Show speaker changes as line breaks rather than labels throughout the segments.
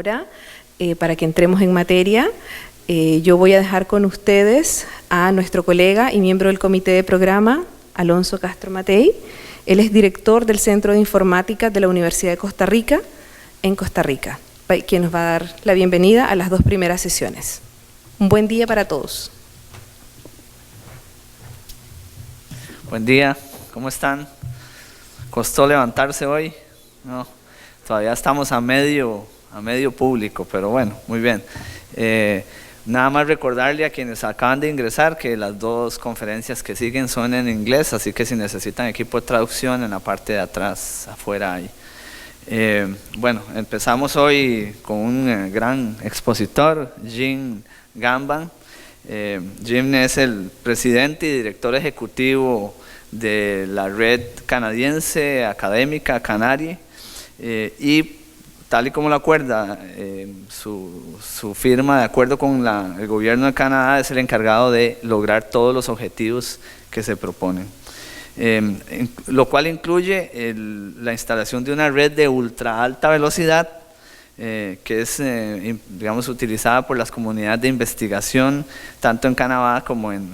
ahora, para que entremos en materia, yo voy a dejar con ustedes a nuestro colega y miembro del comité de programa, Alonso Castro Matei. Él es director del Centro de Informática de la Universidad de Costa Rica, en Costa Rica, quien nos va a dar la bienvenida a las dos primeras sesiones. Un buen día para todos.
Buen día, ¿cómo están? ¿Costó levantarse hoy? No, todavía estamos a medio público, pero bueno, muy bien. Nada más recordarle a quienes acaban de ingresar que las dos conferencias que siguen son en inglés, así que si necesitan equipo de traducción, en la parte de atrás, afuera hay. Bueno, empezamos hoy con un gran expositor, Ghadbane. Jim es el presidente y director ejecutivo de la red canadiense académica CANARIE, y tal y como lo acuerda su firma, de acuerdo con el gobierno de Canadá, es el encargado de lograr todos los objetivos que se proponen. Lo cual incluye la instalación de una red de ultra alta velocidad, que es digamos, utilizada por las comunidades de investigación, tanto en Canadá como en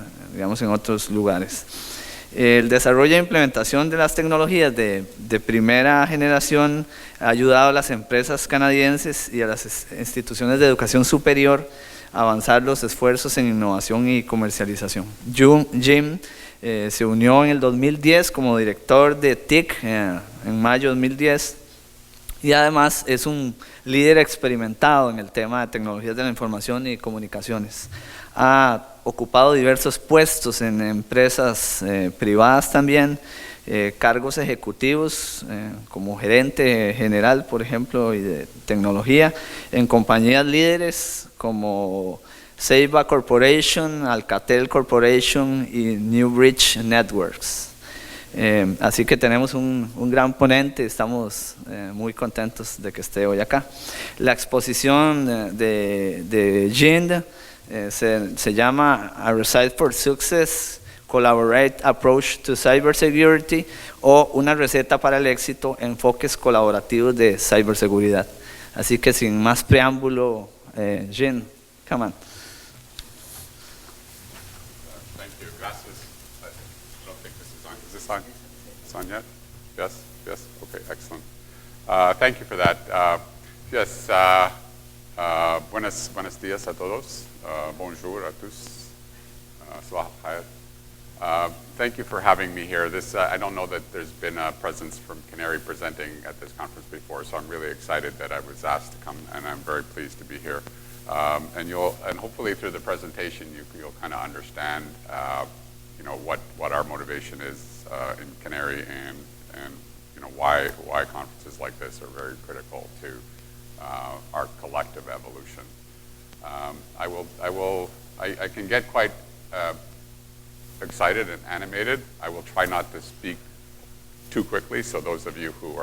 otros lugares. El desarrollo e implementación de las tecnologías de primera generación ha ayudado a las empresas canadienses y a las instituciones de educación superior a avanzar los esfuerzos en innovación y comercialización. Jim se unió en el 2010 como director de TIC, en mayo de 2010, y además es un líder experimentado en el tema de tecnologías de la información y comunicaciones. Ha ocupado diversos puestos en empresas privadas también, cargos ejecutivos como gerente general, por ejemplo, y de tecnología, en compañías líderes como Ceiba Corporation, Alcatel Corporation y Newbridge Networks. Así que tenemos un gran ponente, estamos muy contentos de que esté hoy acá. La exposición de Jim se llama A Recipe for Success, Collaborate Approach to Cybersecurity, o una receta para el éxito, enfoques colaborativos de ciberseguridad. Así que sin más preámbulo, Jim, come on.
Thank you, gracias. I don't think this is on. Is this on? It's on yet? Yes, yes, okay, excellent. Thank you for that. Yes, buenos días a todos. Bonjour à tous. Sabah al-khair. Thank you for having me here. I don't know that there's been a presence from CANARIE presenting at this conference before, so I'm really excited that I was asked to come, and I'm very pleased to be here. And hopefully through the presentation you'll kind of understand what our motivation is in CANARIE, and why conferences like this are very critical to our collective evolution. I can get quite excited and animated. I will try not to speak too quickly, so those of you who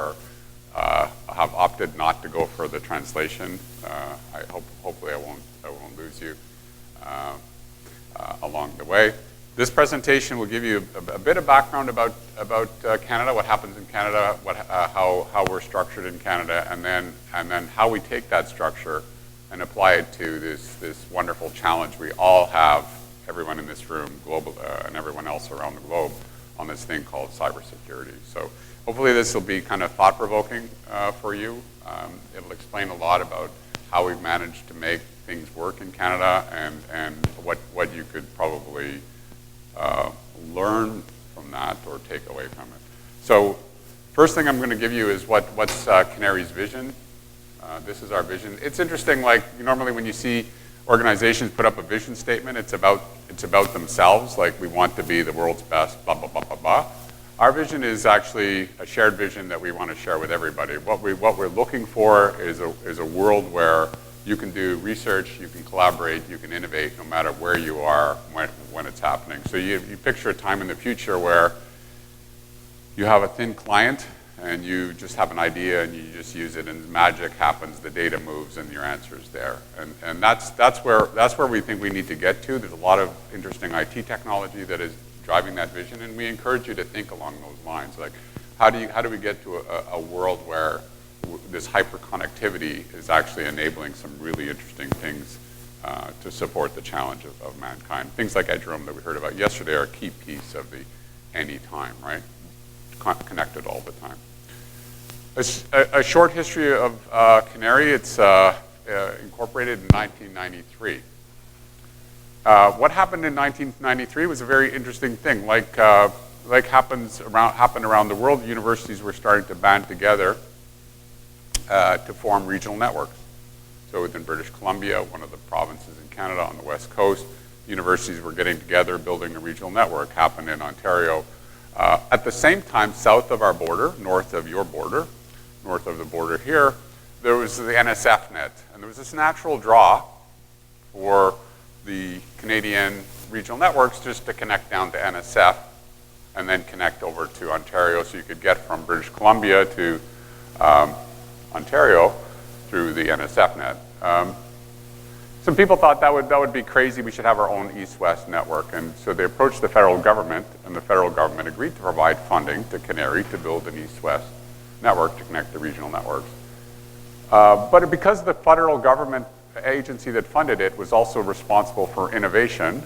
have opted not to go for the translation, hopefully I won't lose you along the way. This presentation will give you a bit of background about Canada, what happens in Canada, how we're structured in Canada, and then how we take that structure and apply it to this wonderful challenge we all have, everyone in this room, global, and everyone else around the globe, on this thing called cybersecurity. So hopefully this will be kind of thought-provoking for you. It'll explain a lot about how we've managed to make things work in Canada, and what you could probably learn from that or take away from it. So first thing I'm going to give you is what's CANARIE's vision. This is our vision. It's interesting, like normally when you see organizations put up a vision statement, it's about themselves, like we want to be the world's best, blah, blah, blah, blah, blah. Our vision is actually a shared vision that we want to share with everybody. What we're looking for is a world where you can do research, you can collaborate, you can innovate no matter where you are when it's happening. So you picture a time in the future where you have a thin client and you just have an idea and you just use it and magic happens, the data moves and your answer is there. And that's where we think we need to get to. There's a lot of interesting IT technology that is driving that vision, and we encourage you to think along those lines. Like how do we get to a world where this hyperconnectivity is actually enabling some really interesting things to support the challenge of mankind. Things like edge roam that we heard about yesterday are a key piece of the anytime, right? Connected all the time. A short history of CANARIE. It's incorporated in 1993. What happened in 1993 was a very interesting thing. Like happened around the world, universities were starting to band together to form regional networks. So within British Columbia, one of the provinces in Canada on the west coast, universities were getting together, building a regional network. Happened in Ontario. At the same time, south of our border, north of your border, north of the border here, there was the NSF net. And there was this natural draw for the Canadian regional networks just to connect down to NSF and then connect over to Ontario, so you could get from British Columbia to Ontario through the NSF net. Some people thought that would be crazy. We should have our own east-west network. And so they approached the federal government, and the federal government agreed to provide funding to CANARIE to build an east-west network to connect the regional networks. But because the federal government agency that funded it was also responsible for innovation,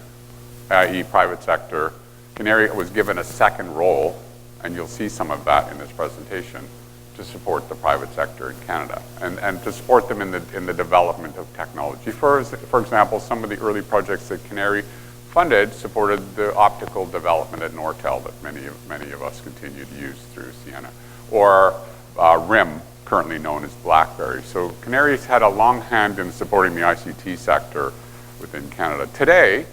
i.e. private sector, CANARIE was given a second role, and you'll see some of that in this presentation, to support the private sector in Canada and to support them in the development of technology. For example, some of the early projects that CANARIE funded supported the optical development at Nortel that many of us continue to use through Sienna, or RIM, currently known as BlackBerry. So CANARIE's had a long hand in supporting the ICT sector within Canada. Today,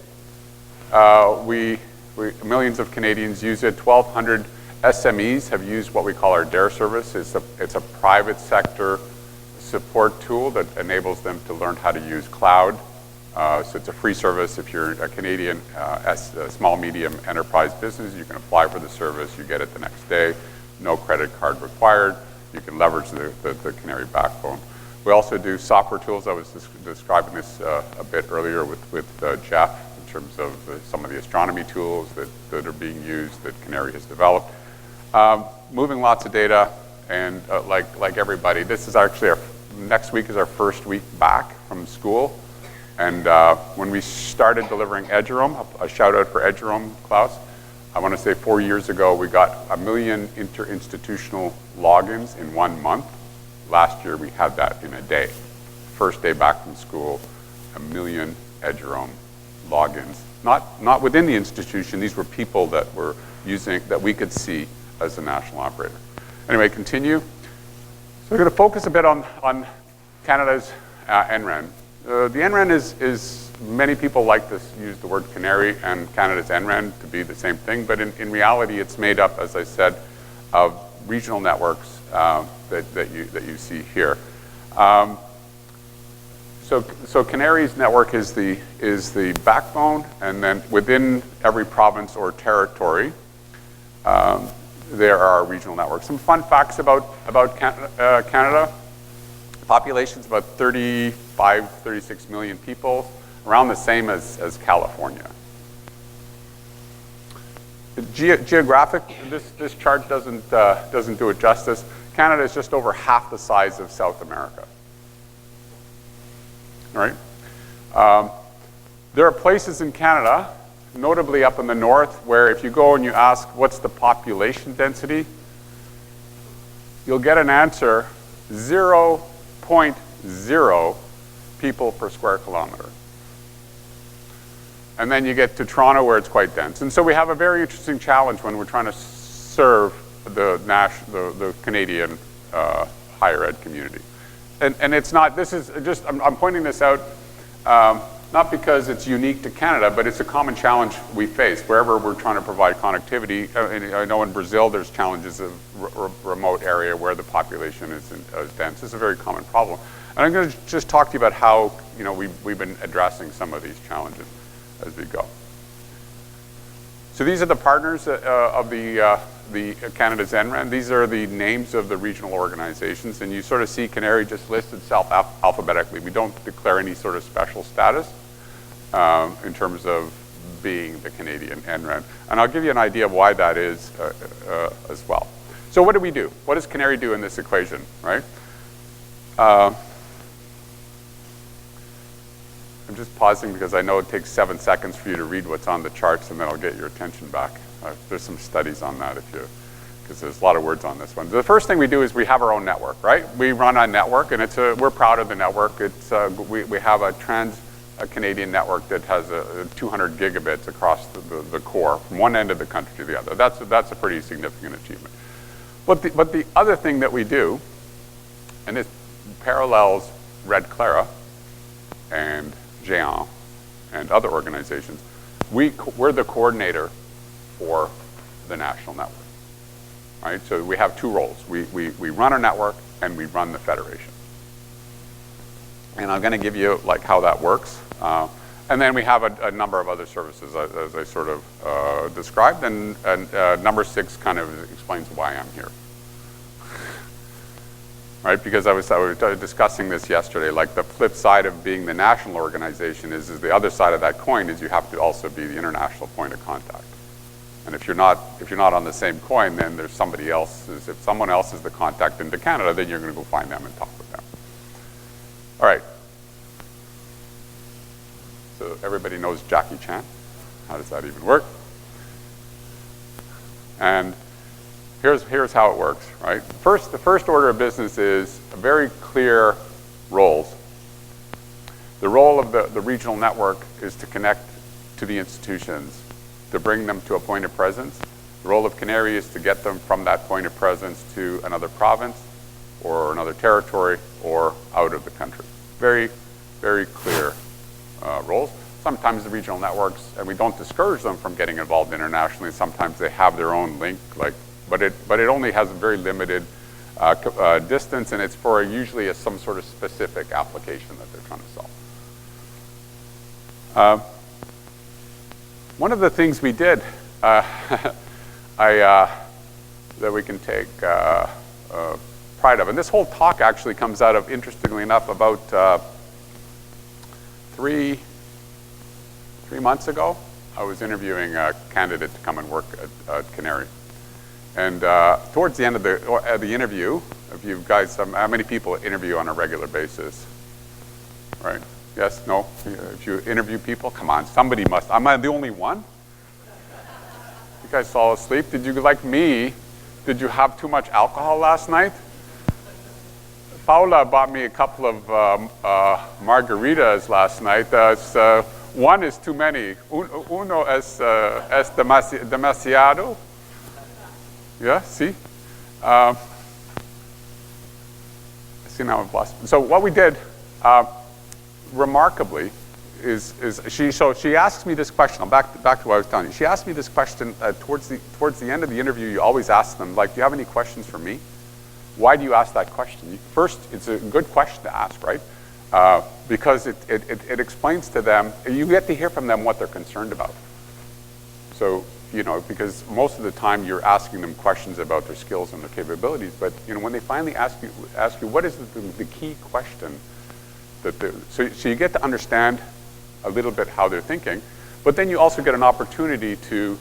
millions of Canadians use it. 1,200 SMEs have used what we call our DARE service. It's a private sector support tool that enables them to learn how to use cloud. So it's a free service. If you're a Canadian small, medium enterprise business, you can apply for the service. You get it the next day. No credit card required. You can leverage the CANARIE backbone. We also do software tools. I was describing this a bit earlier with Jeff in terms of some of the astronomy tools that are being used that CANARIE has developed. Moving lots of data, and like everybody, this is actually next week is our first week back from school. And when we started delivering edge roam, a shout out for edge roam, Klaus. I want to say 4 years ago, we got 1 million interinstitutional logins in 1 month. Last year, we had that in a day. First day back from school, 1 million edge roam logins. Not within the institution. These were people that were using, that we could see as a national operator. Anyway, continue. So we're going to focus a bit on Canada's NREN. The NREN is many people like to use the word CANARIE and Canada's NREN to be the same thing, but in reality, it's made up, as I said, of regional networks that you see here. So CANARIE's network is the backbone, and then within every province or territory, there are regional networks. Some fun facts about Canada. Population's about 35, 36 million people, around the same as California. Geographic, this chart doesn't do it justice. Canada is just over half the size of South America. All right? There are places in Canada, notably up in the north, where if you go and you ask what's the population density, you'll get an answer, 0.0 people per square kilometer. And then you get to Toronto, where it's quite dense. And so we have a very interesting challenge when we're trying to serve the Canadian higher ed community. And it's not, this is just, I'm pointing this out, not because it's unique to Canada, but it's a common challenge we face wherever we're trying to provide connectivity. I know in Brazil there's challenges of remote area where the population isn't as dense. It's a very common problem. And I'm going to just talk to you about how we've been addressing some of these challenges as we go. So these are the partners of the Canada's NREN. These are the names of the regional organizations, and you sort of see CANARIE just lists itself alphabetically. We don't declare any sort of special status in terms of being the Canadian NREN. And I'll give you an idea of why that is as well. So what do we do? What does CANARIE do in this equation, right? I'm just pausing because I know it takes 7 seconds for you to read what's on the charts, and then I'll get your attention back. There's some studies on that because there's a lot of words on this one. The first thing we do is we have our own network, right? We run a network, and we're proud of the network. We have a Canadian network that has 200 gigabits across the core from one end of the country to the other. That's a pretty significant achievement. But the other thing that we do, and it parallels Red Clara and Géant and other organizations, we're the coordinator for the national network, right? So we have two roles. We run our network and we run the federation. And I'm going to give you like how that works. And then we have a number of other services as I sort of described, and number 6 kind of explains why I'm here. Right, because I was discussing this yesterday, like the flip side of being the national organization is the other side of that coin is you have to also be the international point of contact. And if you're not on the same coin, then there's somebody else. If someone else is the contact into Canada, then you're going to go find them and talk with them. All right. So everybody knows Jackie Chan. How does that even work? And here's how it works, right? The first order of business is a very clear roles. The role of the regional network is to connect to the institutions, to bring them to a point of presence. The role of CANARIE is to get them from that point of presence to another province or another territory or out of the country. Very, very clear roles. Sometimes the regional networks, and we don't discourage them from getting involved internationally, sometimes they have their own link, but it only has a very limited distance, and it's for usually some sort of specific application that they're trying to solve. One of the things we did that we can take pride of, and this whole talk actually comes out of, interestingly enough, about 3 months ago, I was interviewing a candidate to come and work at CANARIE. And towards the end of the interview, if you guys, how many people interview on a regular basis? Right? Yes? No? If you interview people, come on, somebody must. Am I the only one? You guys fall asleep? Did you, like me, did you have too much alcohol last night? Paula bought me a couple of margaritas last night. One is too many. Uno es demasiado. Yeah, see? See, now I've lost. So what we did, remarkably, is she asks me this question. I'm back to what I was telling you. She asked me this question towards the end of the interview. You always ask them, like, do you have any questions for me? Why do you ask that question? First, it's a good question to ask, right? Because it explains to them, you get to hear from them what they're concerned about. So, because most of the time you're asking them questions about their skills and their capabilities, but when they finally ask you what is the key question so you get to understand a little bit how they're thinking, but then you also get an opportunity to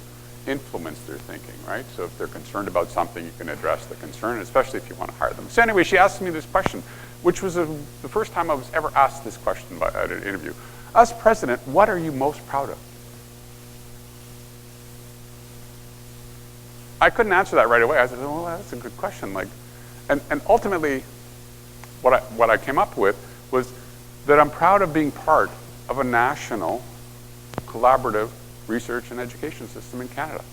influence their thinking, right? So if they're concerned about something, you can address the concern, especially if you want to hire them. So anyway, she asked me this question, which was the first time I was ever asked this question at an interview. As president, what are you most proud of? I couldn't answer that right away. I said, well, that's a good question. And ultimately, what I came up with was that I'm proud of being part of a national collaborative research and education system in Canada.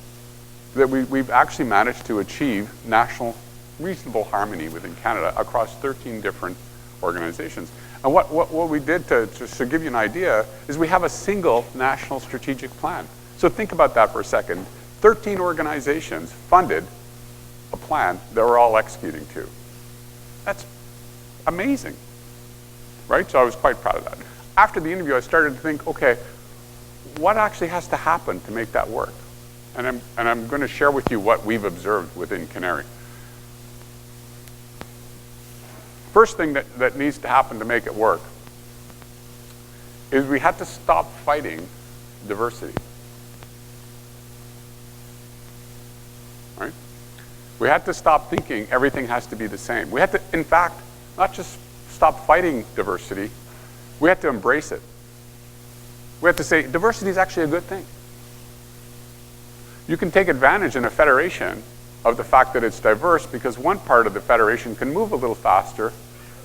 That we've actually managed to achieve national reasonable harmony within Canada across 13 different organizations. And what we did to give you an idea is we have a single national strategic plan. So think about that for a second. 13 organizations funded a plan that we're all executing to. That's amazing, right? So I was quite proud of that. After the interview, I started to think, okay, what actually has to happen to make that work? And I'm going to share with you what we've observed within CANARIE. First thing that needs to happen to make it work is we have to stop fighting diversity. Right? We have to stop thinking everything has to be the same. We have to, in fact, not just stop fighting diversity. We have to embrace it. We have to say diversity is actually a good thing. You can take advantage in a federation of the fact that it's diverse because one part of the federation can move a little faster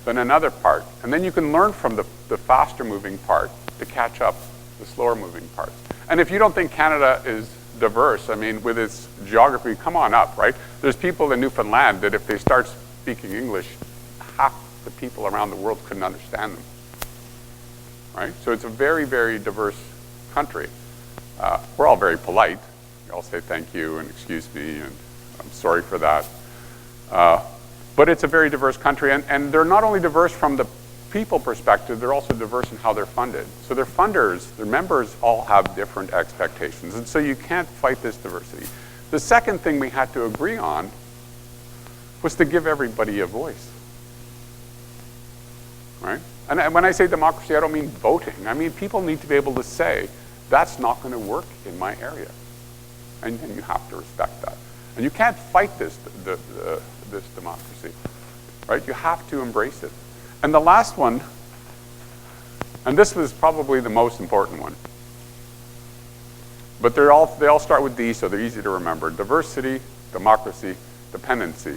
than another part. And then you can learn from the faster moving part to catch up the slower moving parts. And if you don't think Canada is diverse, I mean, with its geography, come on up, right? There's people in Newfoundland that if they start speaking English, half the people around the world couldn't understand them, right? So it's a very, very diverse country. We're all very polite. We all say thank you and excuse me and I'm sorry for that. But it's a very diverse country, and they're not only diverse from the people perspective, they're also diverse in how they're funded. So their funders, their members all have different expectations, and so you can't fight this diversity. The second thing we had to agree on was to give everybody a voice, right? And when I say democracy, I don't mean voting. I mean people need to be able to say, that's not going to work in my area. And you have to respect that. And you can't fight this democracy, right? You have to embrace it. And the last one, and this was probably the most important one, but they all start with D, so they're easy to remember. Diversity, democracy, dependency.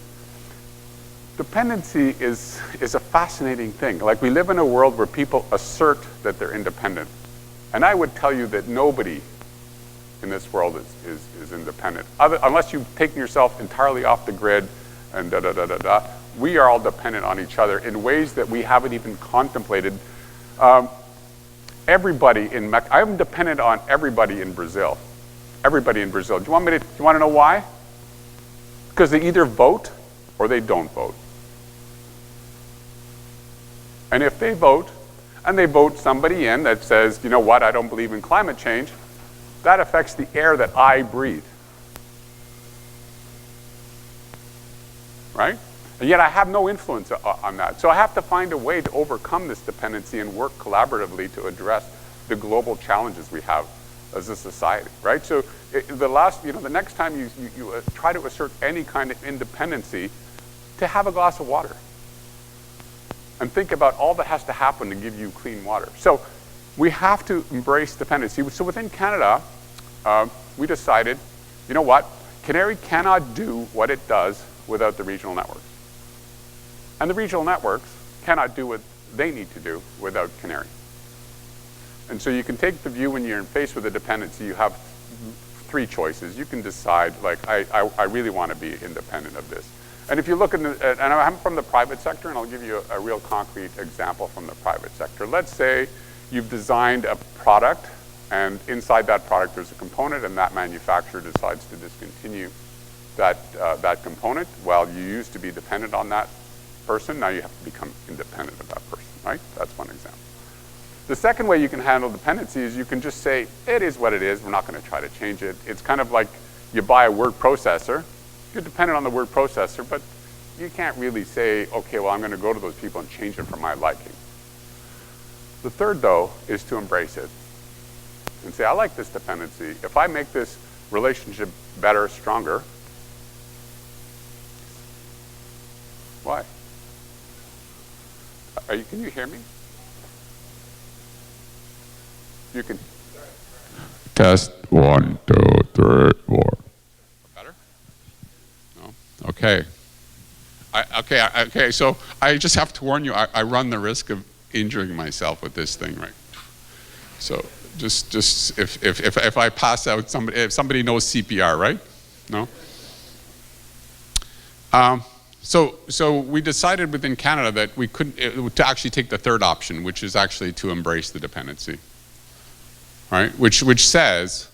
Dependency is a fascinating thing. Like, we live in a world where people assert that they're independent. And I would tell you that nobody in this world is independent. Unless you've taken yourself entirely off the grid and da-da-da-da-da. We are all dependent on each other in ways that we haven't even contemplated. Everybody in I'm dependent on everybody in Brazil. Everybody in Brazil. Do you want to know why? Because they either vote or they don't vote. And if they vote, and they vote somebody in that says, you know what, I don't believe in climate change, that affects the air that I breathe. Right? And yet I have no influence on that. So I have to find a way to overcome this dependency and work collaboratively to address the global challenges we have as a society, right? So the next time you try to assert any kind of independency, to have a glass of water. And think about all that has to happen to give you clean water. So we have to embrace dependency. So within Canada, we decided, you know what? CANARIE cannot do what it does without the regional networks. And the regional networks cannot do what they need to do without CANARIE. And so you can take the view when you're faced with a dependency, you have three choices. You can decide, like, I really want to be independent of this. And if you look and I'm from the private sector, and I'll give you a real concrete example from the private sector. Let's say you've designed a product, and inside that product there's a component, and that manufacturer decides to discontinue that component. Well, you used to be dependent on that person, now you have to become independent of that person, right? That's one example. The second way you can handle dependency is you can just say, it is what it is, we're not going to try to change it. It's kind of like you buy a word processor, you're dependent on the word processor, but you can't really say, okay, well, I'm going to go to those people and change it for my liking. The third, though, is to embrace it and say, I like this dependency. If I make this relationship better, stronger, why? Can you hear me? You can.
Test 1, 2, 3, 4.
Better? No? Okay. Okay, so I just have to warn you, I run the risk of injuring myself with this thing, right? So just if I pass out, if somebody knows CPR, right? No? So we decided within Canada that we couldn't, to actually take the third option, which is actually to embrace the dependency, right? Which says,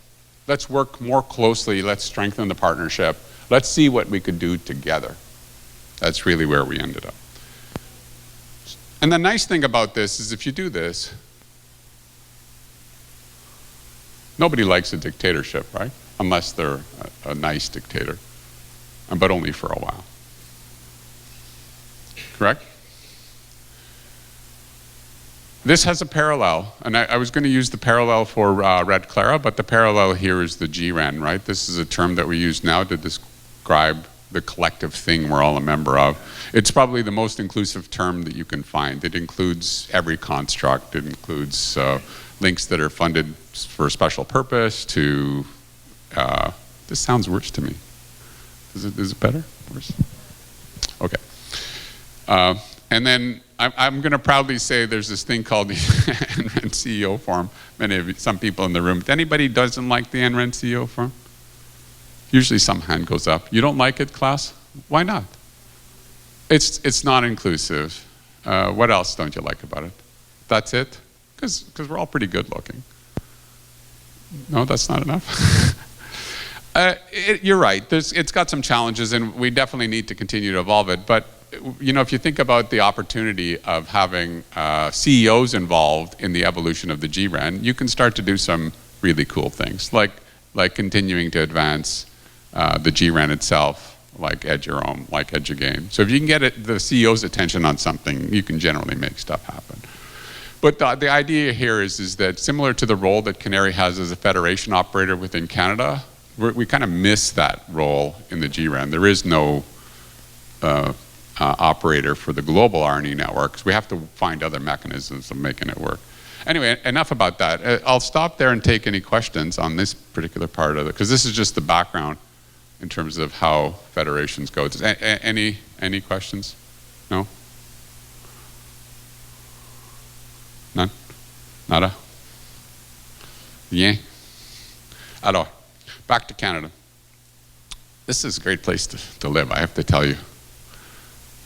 let's work more closely, let's strengthen the partnership, let's see what we could do together. That's really where we ended up. And the nice thing about this is if you do this, nobody likes a dictatorship, right? Unless they're a nice dictator, but only for a while. Correct? This has a parallel, and I was going to use the parallel for Red Clara, but the parallel here is the GRAN, right? This is a term that we use now to describe the collective thing we're all a member of. It's probably the most inclusive term that you can find. It includes every construct. It includes links that are funded for a special purpose to, this sounds worse to me. Is it better? Worse? Okay. And then I'm going to proudly say there's this thing called the NREN CEO Forum. Some people in the room. Anybody doesn't like the NREN CEO Forum? Usually some hand goes up. You don't like it, class? Why not? It's not inclusive. What else don't you like about it? That's it? Because we're all pretty good looking. No, that's not enough? You're right. It's got some challenges, and we definitely need to continue to evolve it. But you know, if you think about the opportunity of having CEOs involved in the evolution of the GREN, you can start to do some really cool things, like continuing to advance the GREN itself, like EduRoam, like EduGame. So if you can get the CEO's attention on something, you can generally make stuff happen. But the idea here is that similar to the role that CANARIE has as a federation operator within Canada, we kind of miss that role in the GREN. There is no operator for the global R&E networks. We have to find other mechanisms of making it work. Anyway, enough about that. I'll stop there and take any questions on this particular part of it, because this is just the background in terms of how federations go. Any questions? No? None? Nada? Bien. Alors, back to Canada. This is a great place to live, I have to tell you.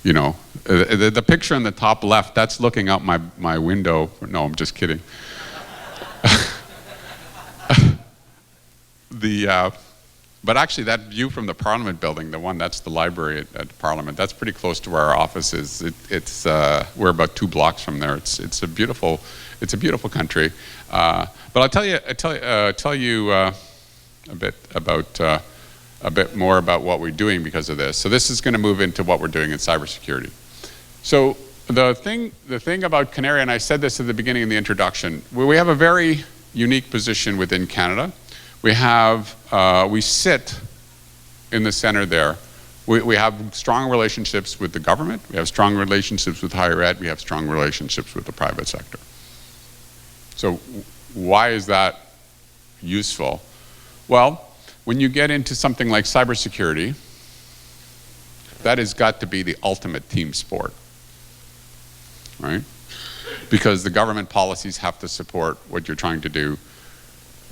You know, the picture on the top left, that's looking out my window. No, I'm just kidding. But actually that view from the Parliament building, that's the library at Parliament, that's pretty close to where our office is. We're about 2 blocks from there. It's a beautiful country. But I'll tell you a bit more about what we're doing because of this. So this is going to move into what we're doing in cybersecurity. So the thing about CANARIE, and I said this at the beginning in the introduction, we have a very unique position within Canada. We sit in the center there. We have strong relationships with the government. We have strong relationships with higher ed. We have strong relationships with the private sector. So why is that useful? Well, when you get into something like cybersecurity, that has got to be the ultimate team sport, right? Because the government policies have to support what you're trying to do.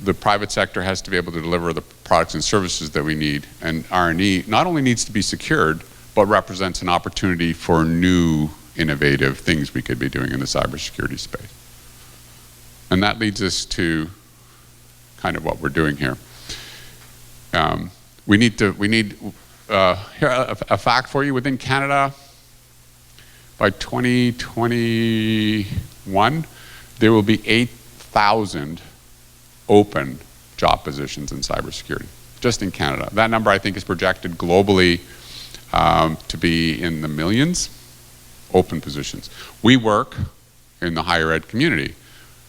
The private sector has to be able to deliver the products and services that we need. And R&E not only needs to be secured, but represents an opportunity for new, innovative things we could be doing in the cybersecurity space. And that leads us to kind of what we're doing here. We need here a fact for you. Within Canada, by 2021, there will be 8,000 open job positions in cybersecurity, just in Canada. That number, I think, is projected globally to be in the millions, open positions. We work in the higher ed community.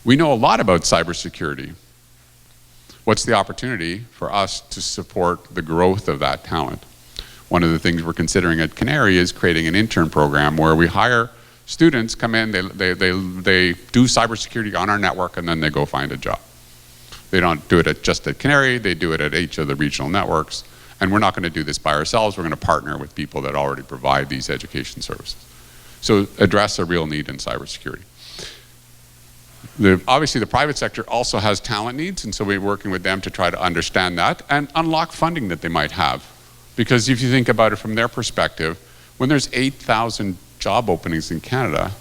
We know a lot about cybersecurity. What's the opportunity for us to support the growth of that talent? One of the things we're considering at CANARIE is creating an intern program where we hire students, come in, they do cybersecurity on our network, and then they go find a job. They don't do it just at CANARIE, they do it at each of the regional networks. And we're not going to do this by ourselves, we're going to partner with people that already provide these education services. So address a real need in cybersecurity. Obviously the private sector also has talent needs, and so we're working with them to try to understand that and unlock funding that they might have. Because if you think about it from their perspective, when there's 8,000 job openings in Canada,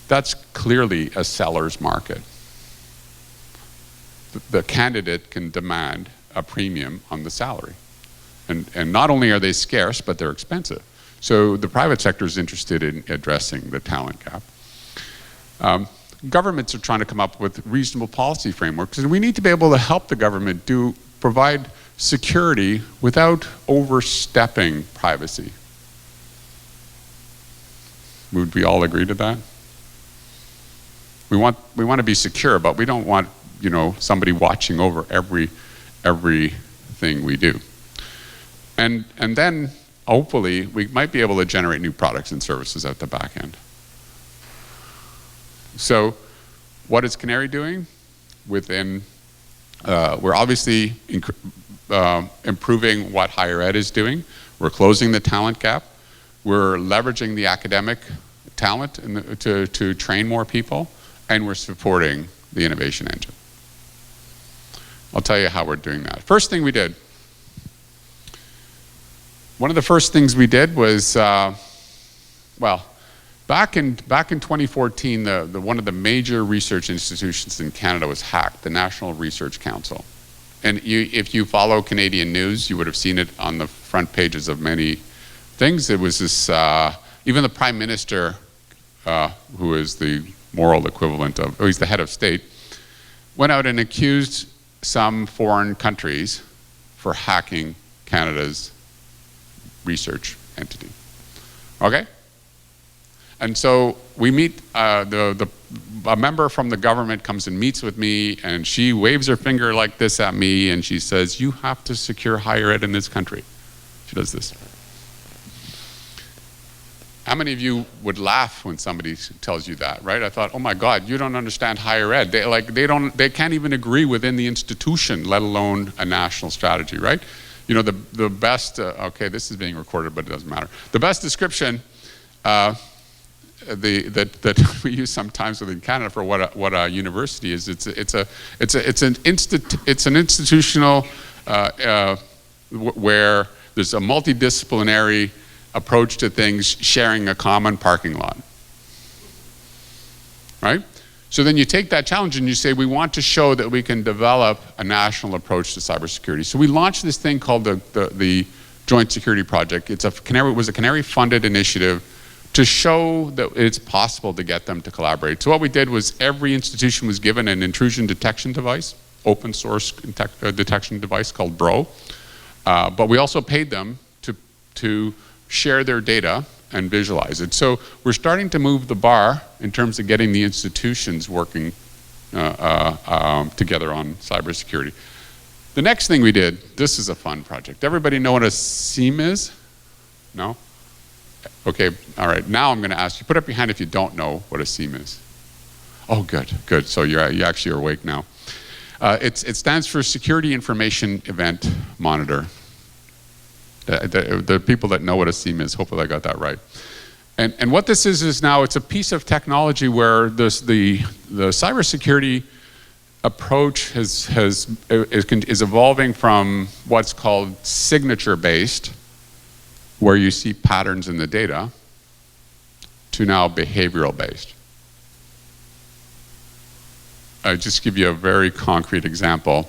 that's clearly a seller's market. The candidate can demand a premium on the salary. And not only are they scarce, but they're expensive. So the private sector is interested in addressing the talent gap. Governments are trying to come up with reasonable policy frameworks, and we need to be able to help the government provide security without overstepping privacy. Would we all agree to that? We want to be secure, but we don't want, you know, somebody watching over everything we do. And then hopefully, we might be able to generate new products and services at the back end. So what is CANARIE doing? We're obviously improving what higher ed is doing. We're closing the talent gap. We're leveraging the academic talent to train more people, and we're supporting the innovation engine. I'll tell you how we're doing that. First thing we did. One of the first things we did was, well, back in 2014, one of the major research institutions in Canada was hacked, the National Research Council. And if you follow Canadian news, you would have seen it on the front pages of many things. It was this, even the Prime Minister, who is the moral equivalent of, he's the head of state, went out and accused some foreign countries for hacking Canada's research entity. Okay? And so we meet, a member from the government comes and meets with me, and she waves her finger like this at me, and she says, "You have to secure higher ed in this country." She does this. How many of you would laugh when somebody tells you that, right? I thought, oh my God, you don't understand higher ed. They can't even agree within the institution, let alone a national strategy, right? You know, the best, okay, this is being recorded, but it doesn't matter. The best description that we use sometimes within Canada for what a university is, it's an institutional where there's a multidisciplinary approach to things, sharing a common parking lot, right? So then you take that challenge and you say, we want to show that we can develop a national approach to cybersecurity. So we launched this thing called the Joint Security Project. It was a CANARIE-funded initiative to show that it's possible to get them to collaborate. So what we did was every institution was given an intrusion detection device, open source detection device called BRO. But we also paid them to share their data and visualize it. So we're starting to move the bar in terms of getting the institutions working together on cybersecurity. The next thing we did, this is a fun project. Everybody know what a SIEM is? No? Okay, all right, now I'm going to ask you, put up your hand if you don't know what a SIEM is. Oh, good, good, so you actually are awake now. It stands for Security Information Event Monitor. The people that know what a SIEM is, hopefully I got that right. And what this is now, it's a piece of technology where the cybersecurity approach is evolving from what's called signature-based, where you see patterns in the data, to now behavioral-based. I'll just give you a very concrete example.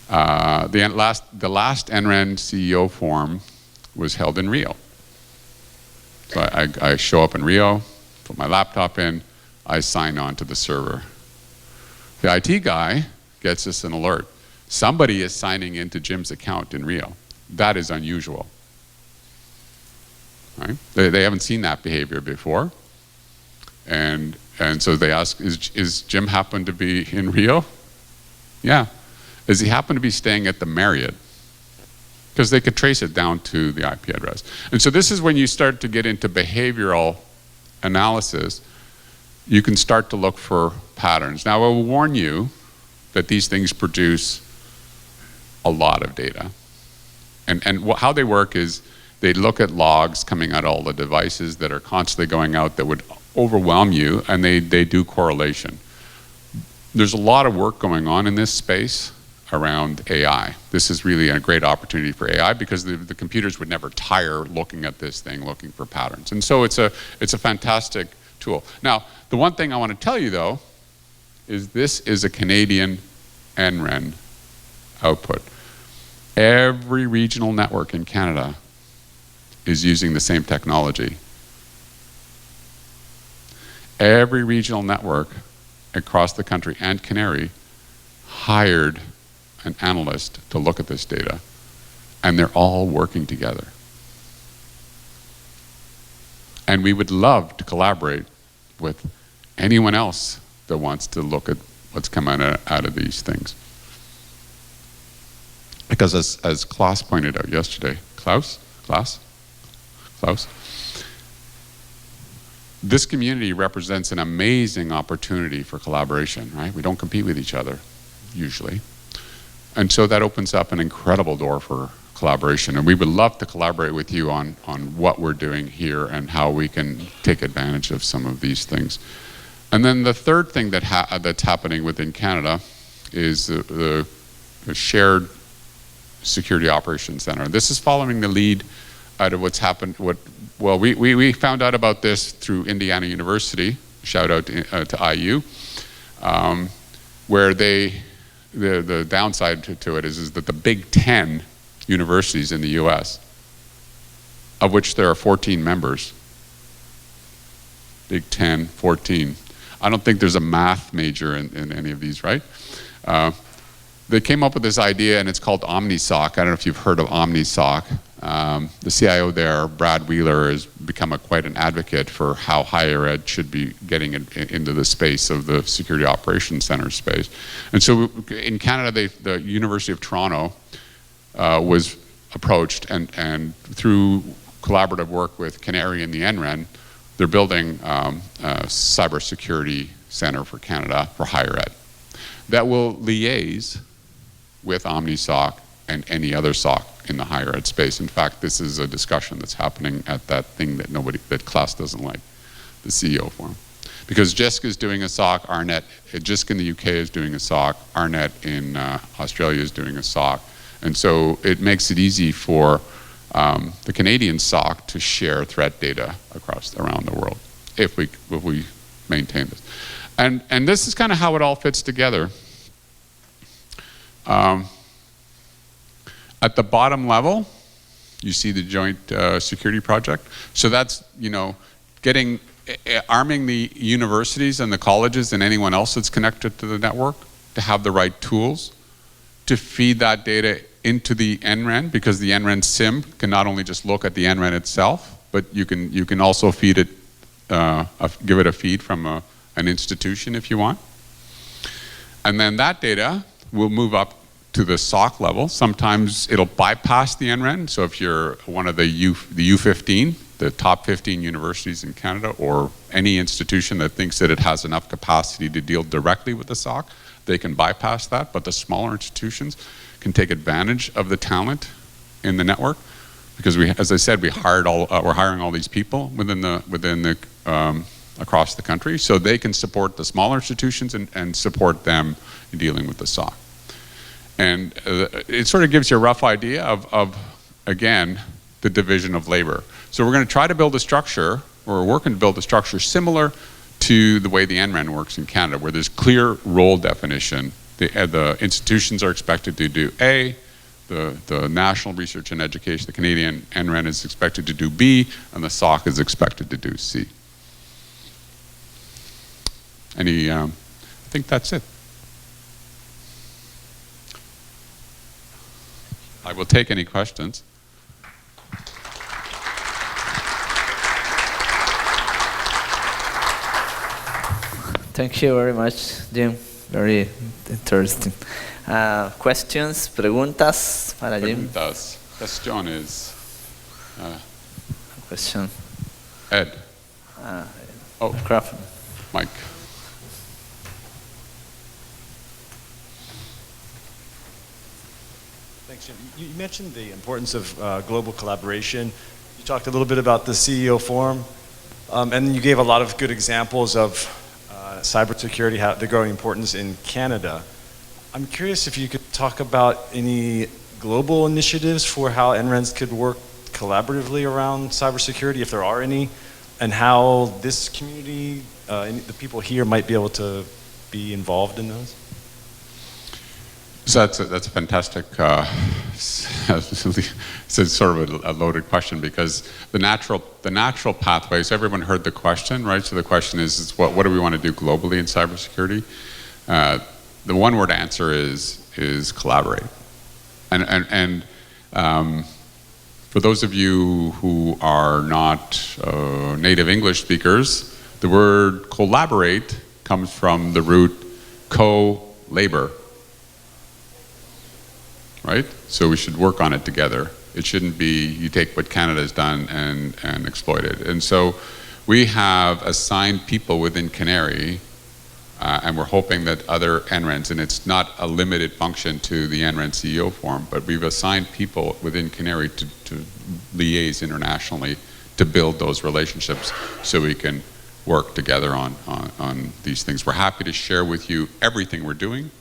The last NREN CEO forum was held in Rio. So I show up in Rio, put my laptop in, I sign on to the server. The IT guy gets us an alert. Somebody is signing into Jim's account in Rio. That is unusual. Right? They haven't seen that behavior before. And so they ask, is Jim happen to be in Rio? Yeah. Does he happen to be staying at the Marriott? Because they could trace it down to the IP address. And so this is when you start to get into behavioral analysis. You can start to look for patterns. Now I will warn you that these things produce a lot of data. And how they work is they look at logs coming out of all the devices that are constantly going out that would overwhelm you, and they do correlation. There's a lot of work going on in this space around AI. This is really a great opportunity for AI because the computers would never tire looking at this thing, looking for patterns. And so it's a fantastic tool. Now, the one thing I want to tell you though, is this is a Canadian NREN output. Every regional network in Canada is using the same technology. Every regional network across the country and CANARIE hired an analyst to look at this data, and they're all working together. And we would love to collaborate with anyone else that wants to look at what's coming out of these things. Because as Klaus pointed out yesterday, Klaus? Klaus. This community represents an amazing opportunity for collaboration, right? We don't compete with each other, usually. And so that opens up an incredible door for collaboration. And we would love to collaborate with you on what we're doing here and how we can take advantage of some of these things. And then the third thing that's happening within Canada is the shared security operations center. This is following the lead out of what's happened. Well, we found out about this through Indiana University. Shout out to IU, where the downside to it is that the Big 10 universities in the U.S., of which there are 14 members, Big 10, 14. I don't think there's a math major in any of these, right? They came up with this idea, and it's called OmniSoc. I don't know if you've heard of OmniSoc. The CIO there, Brad Wheeler, has become quite an advocate for how higher ed should be getting into the space of the Security Operations Center space. And so in Canada, the University of Toronto was approached, and through collaborative work with CANARIE and the NREN, they're building a cybersecurity center for Canada for higher ed that will liaise with OmniSoc and any other SOC in the higher ed space. In fact, this is a discussion that's happening at that thing that Klaus doesn't like, the CEO forum. Because JISC is doing a SOC, RNet, JISC in the UK is doing a SOC, RNet in Australia is doing a SOC. And so it makes it easy for the Canadian SOC to share threat data around the world if we maintain this. And this is kind of how it all fits together. At the bottom level, you see the joint security project. So that's, arming the universities and the colleges and anyone else that's connected to the network to have the right tools to feed that data into the NREN, because the NREN SIM can not only just look at the NREN itself, but you can also feed it, give it a feed from an institution if you want. And then that data will move up to the SOC level. Sometimes it'll bypass the NREN. So if you're one of the U15, the top 15 universities in Canada, or any institution that thinks that it has enough capacity to deal directly with the SOC, they can bypass that. But the smaller institutions can take advantage of the talent in the network, because as I said, we're hiring all these people within across the country, so they can support the smaller institutions and support them in dealing with the SOC. And it sort of gives you a rough idea of, again, the division of labor. So we're going to try to build a structure, or we're working to build a structure similar to the way the NREN works in Canada, where there's clear role definition. The institutions are expected to do A, the National Research and Education, the Canadian NREN is expected to do B, and the SOC is expected to do C. I think that's it. I will take any questions.
Thank you very much, Jim. Very interesting. Questions, preguntas para Jim.
Preguntas. Questiones.
Question.
Ed.
Crawford.
Mike.
Thanks, Jim. You mentioned the importance of global collaboration. You talked a little bit about the CEO Forum, and you gave a lot of good examples of cybersecurity, the growing importance in Canada. I'm curious if you could talk about any global initiatives for how NRENs could work collaboratively around cybersecurity, if there are any, and how this community, the people here, might be able to be involved in those.
So that's a fantastic, it's sort of a loaded question, because the natural pathway, so everyone heard the question, right? So the question is what do we want to do globally in cybersecurity? The one word answer is collaborate. And for those of you who are not native English speakers, the word collaborate comes from the root co-labor. Right? So we should work on it together.
It shouldn't be you take what Canada has done and exploit it. And so we have assigned people within CANARIE, and we're hoping that other NRENs, and it's not a limited function to the NREN CEO forum, but we've assigned people within CANARIE to liaise internationally to build those relationships so we can work together on these things. We're happy to share with you everything we're doing.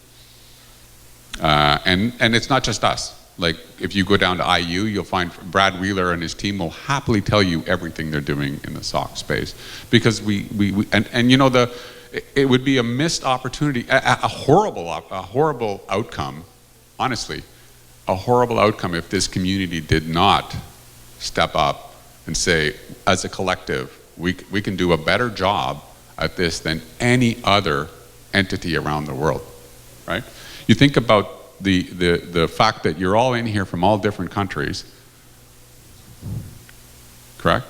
And it's not just us. Like if you go down to IU, you'll find Brad Wheeler and his team will happily tell you everything they're doing in the SOC space. Because and you know, it would be a missed opportunity, a horrible outcome, honestly, a horrible outcome if this community did not step up and say, as a collective, we can do a better job at this than any other entity around the world, right? You think about the fact that you're all in here from all different countries, correct?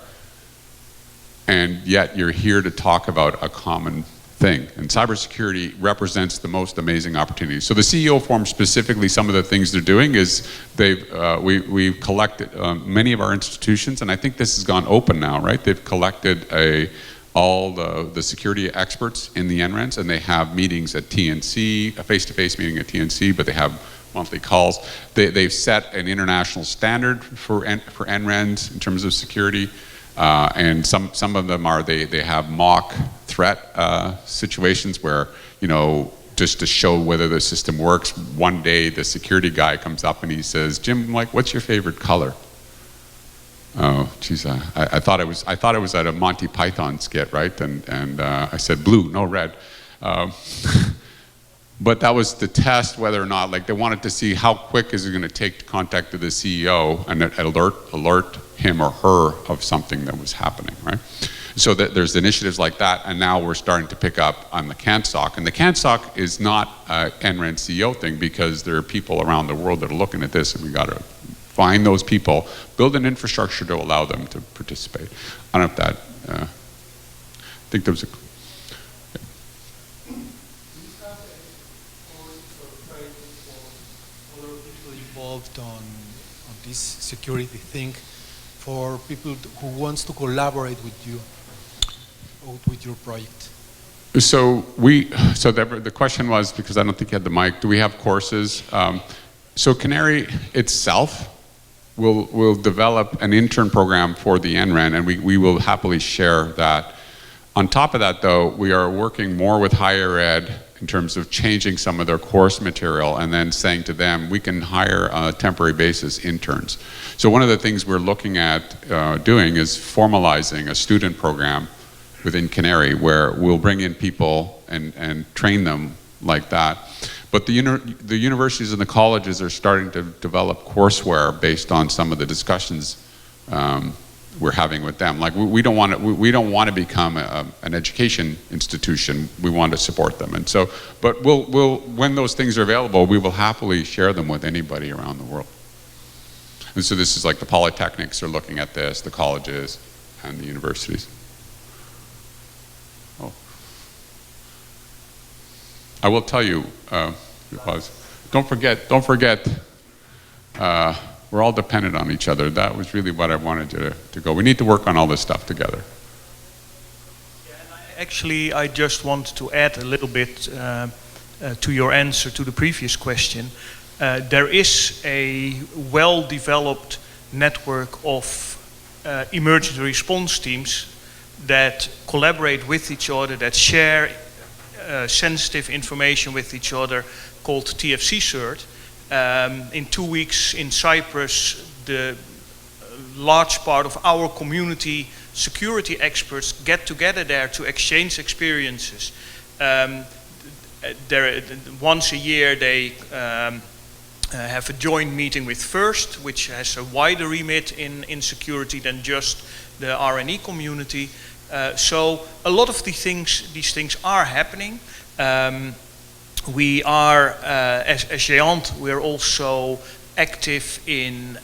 And yet you're here to talk about a common thing. And cybersecurity represents the most amazing opportunities. So the CEO forum specifically, some of the things they're doing is we've collected many of our institutions, and I think this has gone open now, right? They've collected all the security experts in the NRENs, and they have meetings at TNC, a face-to-face meeting at TNC, but they have monthly calls. They've set an international standard for NRENs in terms of security. And some of them are, they have mock threat situations where, you know, just to show whether the system works, one day the security guy comes up and he says, Jim, like, what's your favorite color? Oh, geez, I thought it was at a Monty Python skit, right? And I said blue, no red. But that was to test whether or not, like, they wanted to see how quick is it going to take to contact the CEO and alert him or her of something that was happening, right? So there's initiatives like that, and now we're starting to pick up on the CANSOC. And the CANSOC is not an NREN CEO thing, because there are people around the world that are looking at this, and we got to find those people, build an infrastructure to allow them to participate. I don't know if that, I think there was a,
involved on this security thing for people who wants to collaborate with you with your project?
So the question was, because I don't think you had the mic, do we have courses? So CANARIE itself will develop an intern program for the NREN, and we will happily share that. On top of that, though, we are working more with higher ed in terms of changing some of their course material and then saying to them, we can hire on a temporary basis interns. So one of the things we're looking at doing is formalizing a student program within CANARIE where we'll bring in people and train them like that. But the universities and the colleges are starting to develop courseware based on some of the discussions we're having with them. Like we don't want to become an education institution. We want to support them, and so. But we'll when those things are available, we will happily share them with anybody around the world. And so this is like the polytechnics are looking at this, the colleges, and the universities. Oh, I will tell you. Don't forget. We're all dependent on each other. That was really what I wanted you to go. We need to work on all this stuff together.
Yeah, and I just want to add a little bit to your answer to the previous question. There is a well-developed network of emergency response teams that collaborate with each other, that share sensitive information with each other, called TFC CERT. In 2 weeks in Cyprus, the large part of our community security experts get together there to exchange experiences. Once a year they have a joint meeting with FIRST, which has a wider remit in security than just the RNE community. So a lot of these things are happening. We are, as GÉANT, we are also active in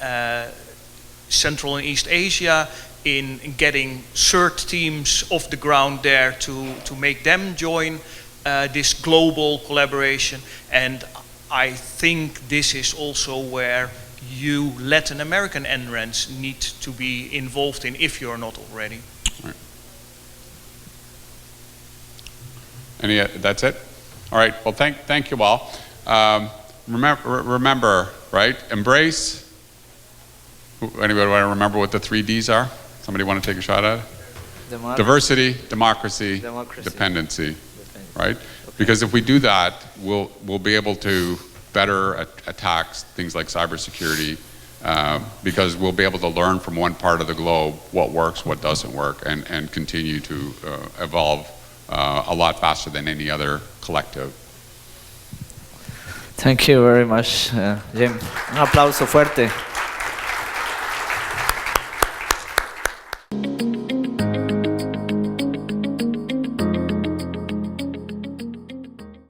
Central and East Asia, in getting CERT teams off the ground there to make them join this global collaboration. And I think this is also where you Latin American NRENs need to be involved in if you're not already.
That's it? All right, well, thank you all. Remember, right, embrace. Anybody want to remember what the 3 Ds are? Somebody want to take a shot at it? Diversity, democracy, dependency, right? Okay. Because if we do that, we'll be able to better attack things like cybersecurity, because we'll be able to learn from one part of the globe what works, what doesn't work, and continue to evolve a lot faster than any other collective.
Thank you very much, Jim. Un aplauso fuerte.